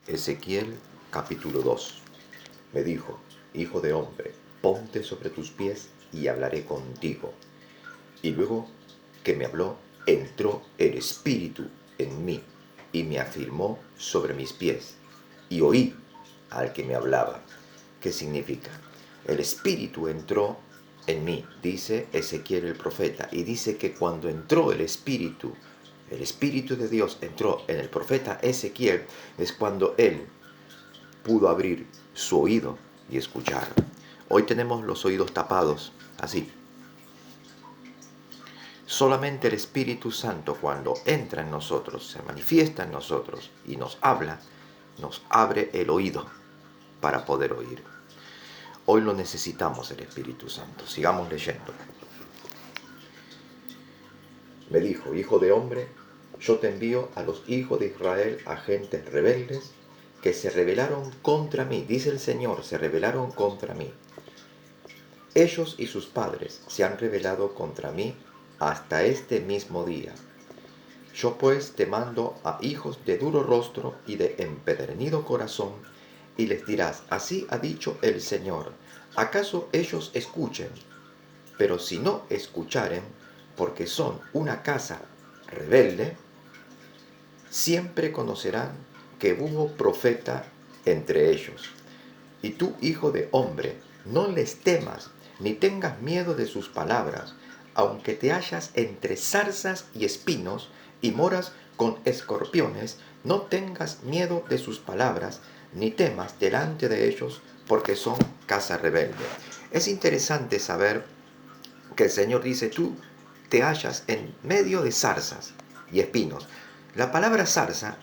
Ezequiel capítulo 2. Me dijo: Hijo de hombre, ponte sobre tus pies y hablaré contigo. Y luego que me habló, entró el Espíritu en mí y me afirmó sobre mis pies. Y oí al que me hablaba. ¿Qué significa? El Espíritu entró en mí, dice Ezequiel el profeta, y dice que cuando entró el Espíritu de Dios entró en el profeta Ezequiel, es cuando él pudo abrir su oído y escuchar. Hoy tenemos los oídos tapados, así. Solamente el Espíritu Santo, cuando entra en nosotros, se manifiesta en nosotros y nos habla, nos abre el oído para poder oír. Hoy lo necesitamos, el Espíritu Santo. Sigamos leyendo. Me dijo: Hijo de hombre, yo te envío a los hijos de Israel, agentes rebeldes, que se rebelaron contra mí. Dice el Señor, se rebelaron contra mí. Ellos y sus padres se han rebelado contra mí hasta este mismo día. Yo pues te mando a hijos de duro rostro y de empedernido corazón, y les dirás: así ha dicho el Señor. ¿Acaso ellos escuchen? Pero si no escucharen, porque son una casa rebelde, siempre conocerán que hubo profeta entre ellos. Y tú, hijo de hombre, no les temas, ni tengas miedo de sus palabras, aunque te hallas entre zarzas y espinos, y moras con escorpiones, no tengas miedo de sus palabras, ni temas delante de ellos, porque son casa rebelde. Es interesante saber que el Señor dice: tú te hallas en medio de zarzas y espinos. La palabra zarza,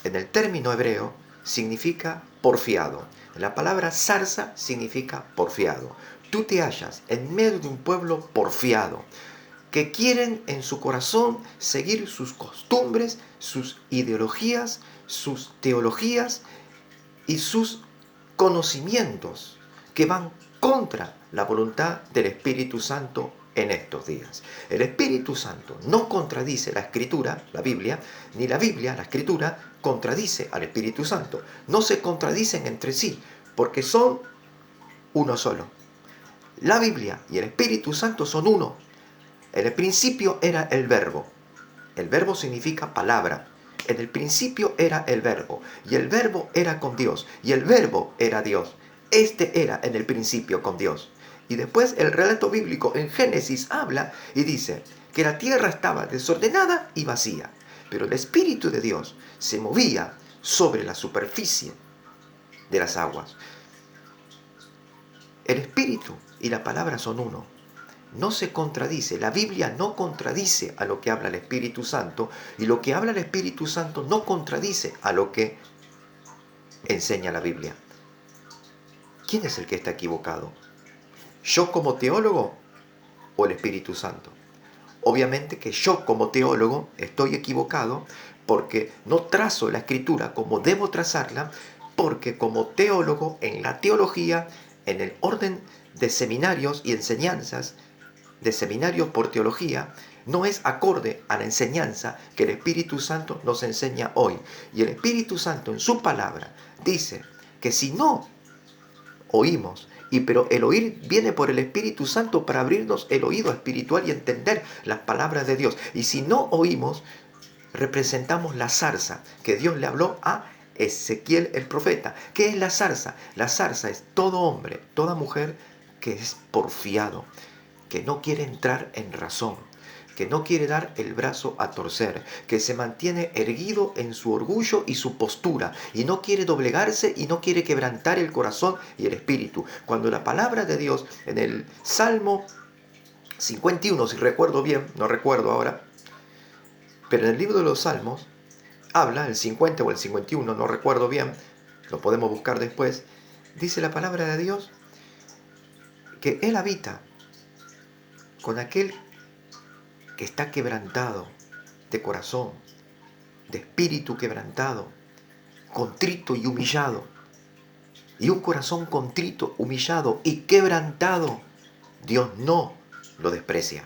en el término hebreo, significa porfiado. La palabra zarza significa porfiado. Tú te hallas en medio de un pueblo porfiado, que quieren en su corazón seguir sus costumbres, sus ideologías, sus teologías y sus conocimientos que van contra la voluntad del Espíritu Santo en estos días. El Espíritu Santo no contradice la Escritura, la Biblia, ni la Biblia, la Escritura, contradice al Espíritu Santo. No se contradicen entre sí, porque son uno solo. La Biblia y el Espíritu Santo son uno. En el principio era el Verbo. El Verbo significa palabra. En el principio era el Verbo, y el Verbo era con Dios, y el Verbo era Dios. Este era en el principio con Dios. Y después el relato bíblico en Génesis habla y dice que la tierra estaba desordenada y vacía, pero el Espíritu de Dios se movía sobre la superficie de las aguas. El Espíritu y la palabra son uno. No se contradice, la Biblia no contradice a lo que habla el Espíritu Santo, y lo que habla el Espíritu Santo no contradice a lo que enseña la Biblia. ¿Quién es el que está equivocado? ¿Yo como teólogo o el Espíritu Santo? Obviamente que yo como teólogo estoy equivocado porque no trazo la Escritura como debo trazarla, porque como teólogo en la teología, en el orden de seminarios y enseñanzas, de seminarios por teología, no es acorde a la enseñanza que el Espíritu Santo nos enseña hoy. Y el Espíritu Santo en su palabra dice que si no oímos, pero el oír viene por el Espíritu Santo para abrirnos el oído espiritual y entender las palabras de Dios. Y si no oímos, representamos la zarza que Dios le habló a Ezequiel el profeta. ¿Qué es la zarza? La zarza es todo hombre, toda mujer que es porfiado, que no quiere entrar en razón, que no quiere dar el brazo a torcer, que se mantiene erguido en su orgullo y su postura, y no quiere doblegarse y no quiere quebrantar el corazón y el espíritu. Cuando la palabra de Dios en el Salmo 51, si recuerdo bien, no recuerdo ahora, pero en el libro de los Salmos habla, el 50 o el 51, no recuerdo bien, lo podemos buscar después, dice la palabra de Dios que Él habita con aquel que está quebrantado de corazón, de espíritu quebrantado, contrito y humillado. Y un corazón contrito, humillado y quebrantado, Dios no lo desprecia.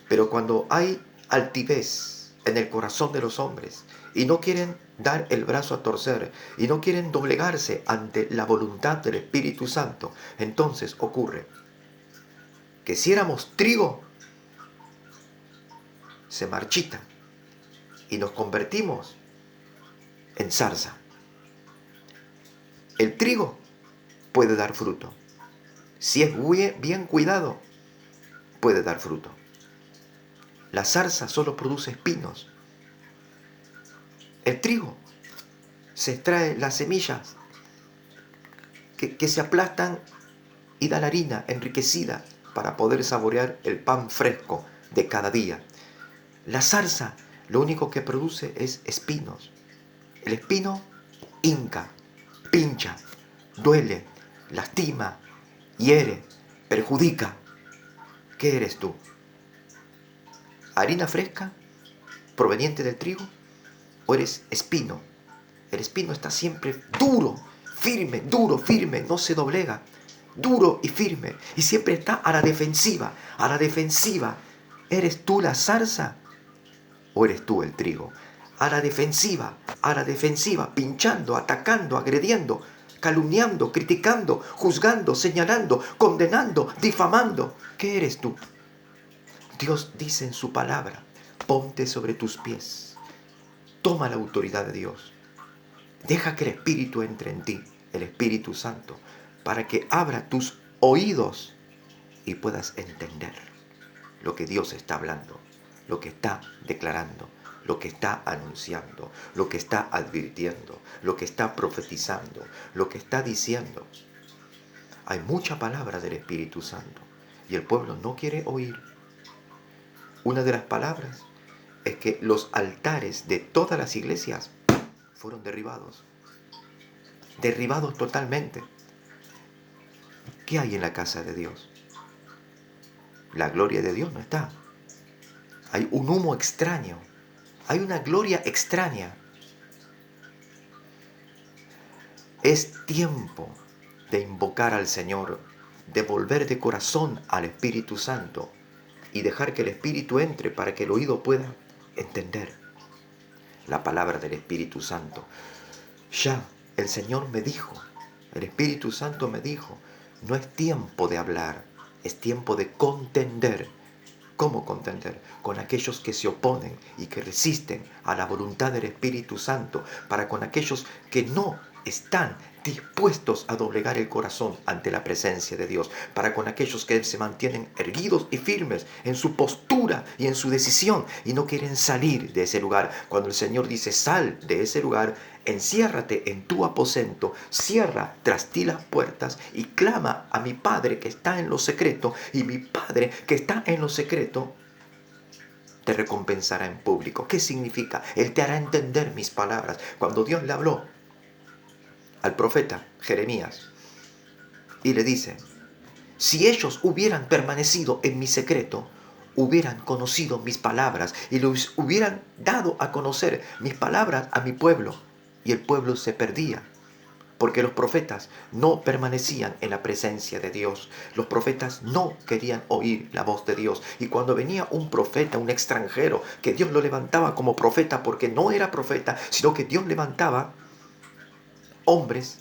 Pero cuando hay altivez en el corazón de los hombres y no quieren dar el brazo a torcer y no quieren doblegarse ante la voluntad del Espíritu Santo, entonces ocurre que si éramos trigo, se marchita y nos convertimos en zarza. El trigo puede dar fruto. Si es bien cuidado, puede dar fruto. La zarza solo produce espinos. El trigo se extrae las semillas que se aplastan y da la harina enriquecida para poder saborear el pan fresco de cada día. La zarza lo único que produce es espinos. El espino hinca, pincha, duele, lastima, hiere, perjudica. ¿Qué eres tú? ¿Harina fresca proveniente del trigo o eres espino? El espino está siempre duro, firme, no se doblega, duro y firme, y siempre está a la defensiva, a la defensiva. ¿Eres tú la zarza o eres tú el trigo? A la defensiva, pinchando, atacando, agrediendo, calumniando, criticando, juzgando, señalando, condenando, difamando. ¿Qué eres tú? Dios dice en su palabra, ponte sobre tus pies, toma la autoridad de Dios. Deja que el Espíritu entre en ti, el Espíritu Santo, para que abra tus oídos y puedas entender lo que Dios está hablando, lo que está declarando, lo que está anunciando, lo que está advirtiendo, lo que está profetizando, lo que está diciendo. Hay mucha palabra del Espíritu Santo y el pueblo no quiere oír. Una de las palabras es que los altares de todas las iglesias fueron derribados totalmente. ¿Qué hay en la casa de Dios? La gloria de Dios no está. Hay un humo extraño, hay una gloria extraña. Es tiempo de invocar al Señor, de volver de corazón al Espíritu Santo y dejar que el Espíritu entre para que el oído pueda entender la palabra del Espíritu Santo. Ya el Señor me dijo, el Espíritu Santo me dijo, no es tiempo de hablar, es tiempo de contender. ¿Cómo contender? Con aquellos que se oponen y que resisten a la voluntad del Espíritu Santo, para con aquellos que no están dispuestos a doblegar el corazón ante la presencia de Dios, para con aquellos que se mantienen erguidos y firmes en su postura y en su decisión y no quieren salir de ese lugar. Cuando el Señor dice sal de ese lugar, enciérrate en tu aposento, cierra tras ti las puertas y clama a mi Padre que está en lo secreto, y mi Padre que está en lo secreto te recompensará en público. ¿Qué significa? Él te hará entender mis palabras. Cuando Dios le habló al profeta Jeremías y le dice, si ellos hubieran permanecido en mi secreto, hubieran conocido mis palabras y les hubieran dado a conocer mis palabras a mi pueblo, y el pueblo se perdía, porque los profetas no permanecían en la presencia de Dios. Los profetas no querían oír la voz de Dios. Y cuando venía un profeta, un extranjero, que Dios lo levantaba como profeta porque no era profeta, sino que Dios levantaba hombres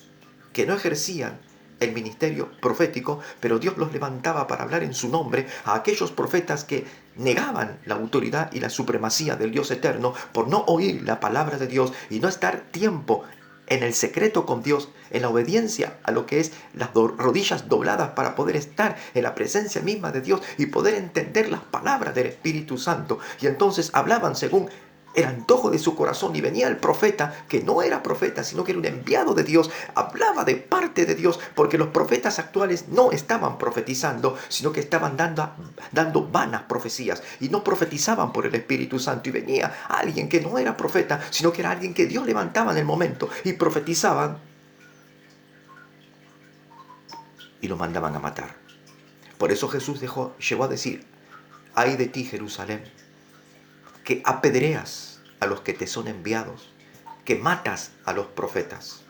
que no ejercían el ministerio profético, pero Dios los levantaba para hablar en su nombre a aquellos profetas que negaban la autoridad y la supremacía del Dios eterno por no oír la palabra de Dios y no estar tiempo en el secreto con Dios, en la obediencia a lo que es las rodillas dobladas para poder estar en la presencia misma de Dios y poder entender las palabras del Espíritu Santo. Y entonces hablaban según el antojo de su corazón, y venía el profeta, que no era profeta, sino que era un enviado de Dios, hablaba de parte de Dios, porque los profetas actuales no estaban profetizando, sino que estaban dando vanas profecías, y no profetizaban por el Espíritu Santo, y venía alguien que no era profeta, sino que era alguien que Dios levantaba en el momento, y profetizaban, y lo mandaban a matar. Por eso Jesús llegó a decir, ay de ti, Jerusalén, que apedreas a los que te son enviados, que matas a los profetas.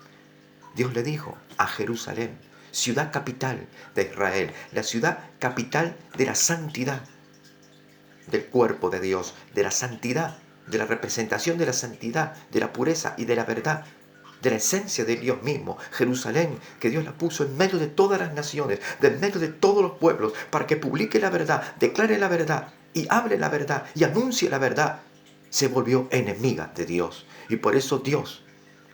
Dios le dijo a Jerusalén, ciudad capital de Israel, la ciudad capital de la santidad del cuerpo de Dios, de la santidad de la representación de la santidad, de la pureza y de la verdad, de la esencia de Dios mismo. Jerusalén, que Dios la puso en medio de todas las naciones, en medio de todos los pueblos, para que publique la verdad, declare la verdad y hable la verdad y anuncie la verdad, se volvió enemiga de Dios. Y por eso Dios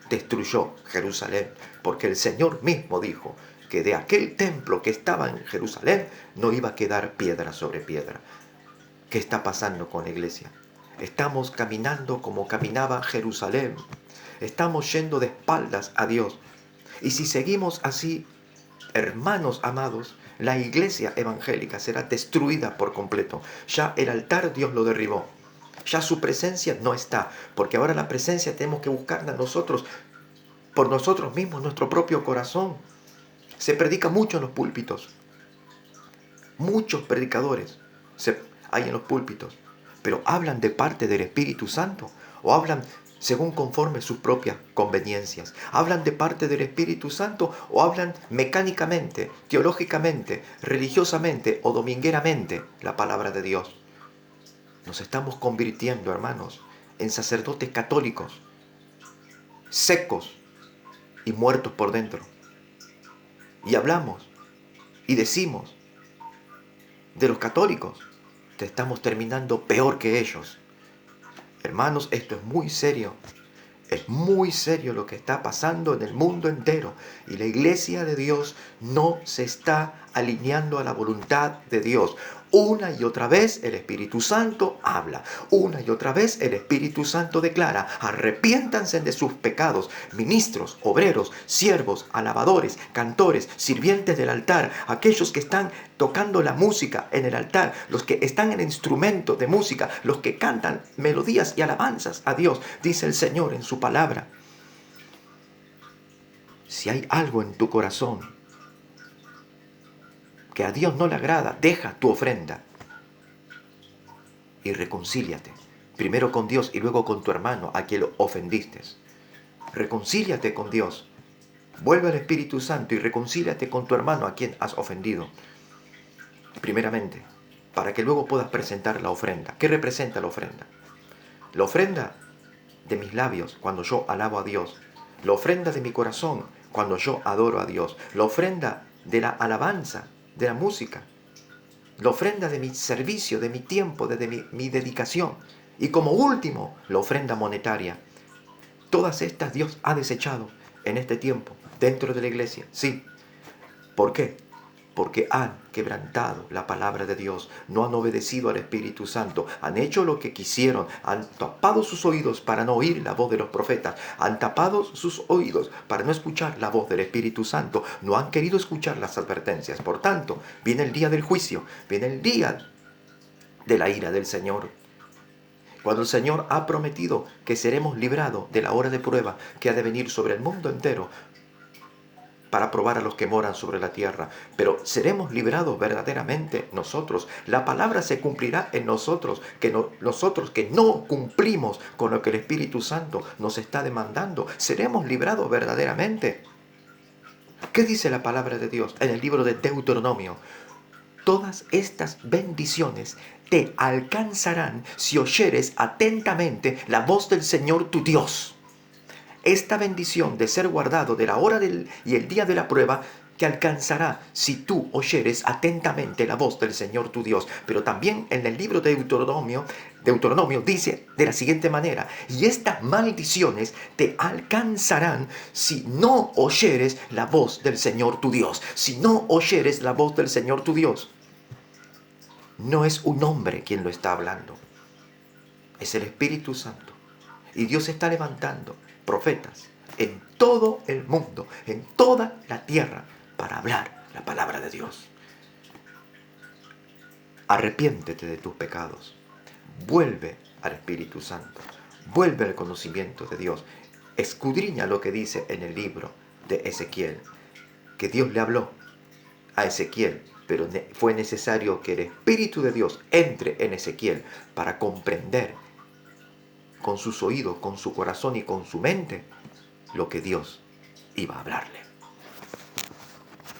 destruyó Jerusalén, porque el Señor mismo dijo que de aquel templo que estaba en Jerusalén no iba a quedar piedra sobre piedra. ¿Qué está pasando con la iglesia? Estamos caminando como caminaba Jerusalén. Estamos yendo de espaldas a Dios. Y si seguimos así, hermanos amados, la iglesia evangélica será destruida por completo. Ya el altar Dios lo derribó. Ya su presencia no está, porque ahora la presencia tenemos que buscarla nosotros, por nosotros mismos, nuestro propio corazón. Se predica mucho en los púlpitos. Muchos predicadores hay en los púlpitos, pero hablan de parte del Espíritu Santo o hablan según conforme sus propias conveniencias. Hablan de parte del Espíritu Santo o hablan mecánicamente, teológicamente, religiosamente o domingueramente la palabra de Dios. Nos estamos convirtiendo, hermanos, en sacerdotes católicos, secos y muertos por dentro. Y hablamos y decimos de los católicos, te estamos terminando peor que ellos. Hermanos, esto es muy serio. Es muy serio lo que está pasando en el mundo entero. Y la iglesia de Dios no se está alineando a la voluntad de Dios. Una y otra vez el Espíritu Santo habla. Una y otra vez el Espíritu Santo declara: arrepiéntanse de sus pecados. Ministros, obreros, siervos, alabadores, cantores, sirvientes del altar, aquellos que están tocando la música en el altar, los que están en instrumentos de música, los que cantan melodías y alabanzas a Dios, dice el Señor en su palabra. Si hay algo en tu corazón que a Dios no le agrada, deja tu ofrenda y reconcíliate. Primero con Dios y luego con tu hermano a quien lo ofendiste. Reconcíliate con Dios. Vuelve al Espíritu Santo y reconcíliate con tu hermano a quien has ofendido. Primeramente, para que luego puedas presentar la ofrenda. ¿Qué representa la ofrenda? La ofrenda de mis labios cuando yo alabo a Dios. La ofrenda de mi corazón cuando yo adoro a Dios. La ofrenda de la alabanza, de la música. La ofrenda de mi servicio, de mi tiempo, de mi dedicación. Y como último, la ofrenda monetaria. Todas estas Dios ha desechado en este tiempo dentro de la iglesia. Sí. ¿Por qué? Porque han quebrantado la palabra de Dios, no han obedecido al Espíritu Santo, han hecho lo que quisieron, han tapado sus oídos para no oír la voz de los profetas, han tapado sus oídos para no escuchar la voz del Espíritu Santo, no han querido escuchar las advertencias. Por tanto, viene el día del juicio, viene el día de la ira del Señor. Cuando el Señor ha prometido que seremos librados de la hora de prueba que ha de venir sobre el mundo entero, para probar a los que moran sobre la tierra. Pero seremos librados verdaderamente nosotros. La palabra se cumplirá en nosotros, nosotros que no cumplimos con lo que el Espíritu Santo nos está demandando. Seremos librados verdaderamente. ¿Qué dice la palabra de Dios en el libro de Deuteronomio? Todas estas bendiciones te alcanzarán si oyeres atentamente la voz del Señor tu Dios. Esta bendición de ser guardado de la hora y el día de la prueba te alcanzará si tú oyeres atentamente la voz del Señor tu Dios. Pero también en el libro de Deuteronomio dice de la siguiente manera: y estas maldiciones te alcanzarán si no oyeres la voz del Señor tu Dios. Si no oyeres la voz del Señor tu Dios. No es un hombre quien lo está hablando. Es el Espíritu Santo. Y Dios está levantando profetas en todo el mundo, en toda la tierra, para hablar la palabra de Dios. Arrepiéntete de tus pecados. Vuelve al Espíritu Santo. Vuelve al conocimiento de Dios. Escudriña lo que dice en el libro de Ezequiel, que Dios le habló a Ezequiel, pero fue necesario que el Espíritu de Dios entre en Ezequiel para comprender con sus oídos, con su corazón y con su mente lo que Dios iba a hablarle.